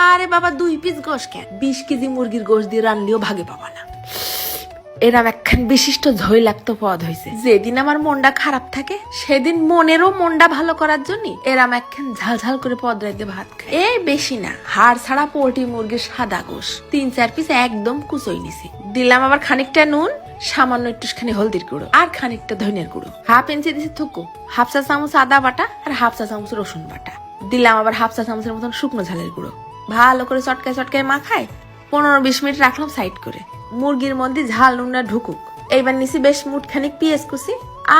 আরে বাবা 2 পিস গোশ কেন? 20 কেজি মুরগির গোশ দিয়ে রানলেও ভাগে পাবা না। এরম একখান বিশিষ্ট ঝৈলাক্ত পদ হয়েছে। যেদিন আমার মনটা খারাপ থাকে সেদিন মনেরও মনটা ভালো করার জন্য এরাম একখান ঝালঝাল করে পদ রাইতে ভাত খাই। এই বেশি না, হাড় ছাড়া পোল্ট্রি মুরগির সাদা গোশ 3-4 পিস একদম কুচোই নিছি। দিলাম আবার খানিকটা নুন, সামান্য একটুখানি হলদির গুঁড়ো আর খানিকটা ধনিয়ার গুঁড়ো। হাফ ইঞ্চি দিছি থুকু, হাফ চা চামচ আদা বাটা আর হাফ চা চামচ রসুন বাটা। দিলাম আবার হাফ চা চামচের মতন শুকনো ঝালের গুঁড়ো। ভালো করে চটকায় চটকায় মাখায় 15-20 মিনিট রাখলাম সাইড করে। মুরগির মধ্যে ঝাল নুনটা ঢুকুক। এইবার নিছি বেশ মুঠখানিক পেঁয়াজ কুচি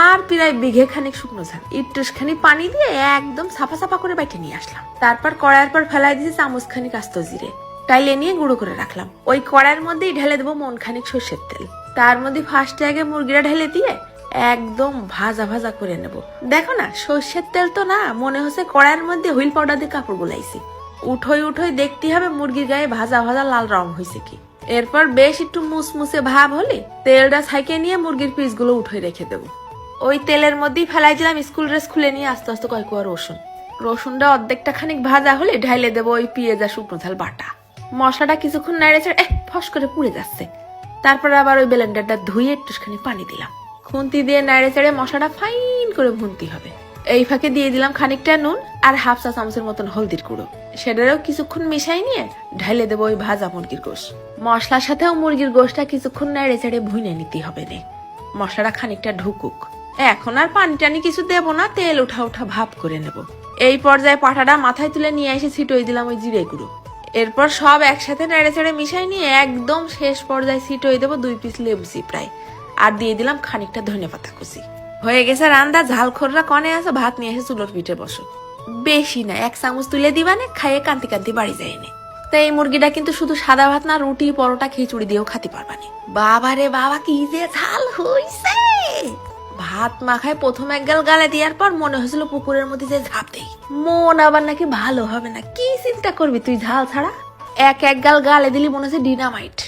আর প্রায় বিঘে খানিক শুকনো ঝাল। একটুখানি পানি দিয়ে একদম সাফা সাফা করে বাইটে নিয়ে আসলাম। তারপর কড়াইয়ের পর ফেলাই দিয়েছি চামচ খানিক আস্ত জিরে, টাইলে নিয়ে গুঁড়ো করে রাখলাম। ওই কড়াইয়ের মধ্যেই ঢেলে দেবো মন খানিক সর্ষের তেল। তার মধ্যে ফার্স্টে আগে মুরগিটা ঢেলে দিয়ে একদম ভাজা ভাজা করে নেব। দেখো না, সর্ষের তেল তো না, মনে হচ্ছে কড়াইয়ের মধ্যে হুইল পাউডার দিয়ে কাপড় গুলাইছি। উঠোই উঠোই দেখতে হবে মুরগির গায়ে ভাজা ভাজা লাল রং হয়েছে কি। এরপর বেশ একটু মুসমুসে ভাব হলে তেলটা ছাইকে নিয়ে মুরগির পিস গুলো উঠে রেখে দেবো। ওই তেলের মধ্যেই ফেলাই দিলাম স্কুল ড্রেস খুলে নিয়ে আস্তে আস্তে কয়েক কোয়া রসুন। রসুনটা অর্ধেকটা খানিক ভাজা হলে ঢাইলে দেবো ওই পেঁয়াজ আর শুকনো ঝাল বাটা। মশলাটা কিছুক্ষণ নাড়ে ছেড়ে ফস করে পুড়ে যাচ্ছে। তারপর আবার ওই ব্লেন্ডারটা ধুয়ে একটুখানি পানি দিলাম। খুন্তি দিয়ে নাড়ে চেড়ে মশলাটা ফাইন করে ভুনতে হবে। এই ফাঁকে দিয়ে দিলাম খানিকটা নুন আর হাফ চা চামচের মতন হলদির গুঁড়ো। সেটারও কিছুক্ষণ মিশাই নিয়ে ঢাইলে দেবো ওই ভাজা মুরগির গোশ। মশলার সাথেও মুরগির গোশটা কিছুক্ষণ নাড়ে চেড়ে ভুনে নিতে হবে নে। মশলাটা খানিকটা ঢুকুক। এখন আর পানি টানি কিছু দেবো না, তেল উঠা উঠা ভাপ করে নেব। এই পর্যায়ে পাটাটা মাথায় তুলে নিয়ে এসে ছিটোই দিলাম ওই জিরে গুঁড়ো। এরপর সব একসাথে নেড়ে চেড়ে মিশাই নিয়ে একদম শেষ পর্যায়ে ছিটোই দেবো 2 পিস লেবু চিপড়াই আর দিয়ে দিলাম খানিকটা ধনেপাতা কুচি। হয়ে গেছে রান্না। ঝালখোররা কনে আছে, ভাত নিয়ে এসে চুলোর পিঠে বসো। বেশি না, 1 চামচ তুলে দিবানে, খাইয়ে কান্তি কান্তি বাড়ি যায়নি। তো এই মুরগিটা কিন্তু শুধু সাদা ভাত না, রুটি পরোটা খিচুড়ি দিয়েও খাতে পারবানি। বাবা রে বাবা, কি যে ঝাল হইছে! ভাত মাখায় প্রথম এক গাল গালে দেওয়ার পর মনে হয়েছিল পুকুরের মধ্যে যে ঝাঁপ দেই। মন আবার নাকি ভালো হবে না। কি চিন্তা করবি তুই ঝাল ছাড়া? এক গাল গালে দিলি মনে হচ্ছে ডিনামাইট।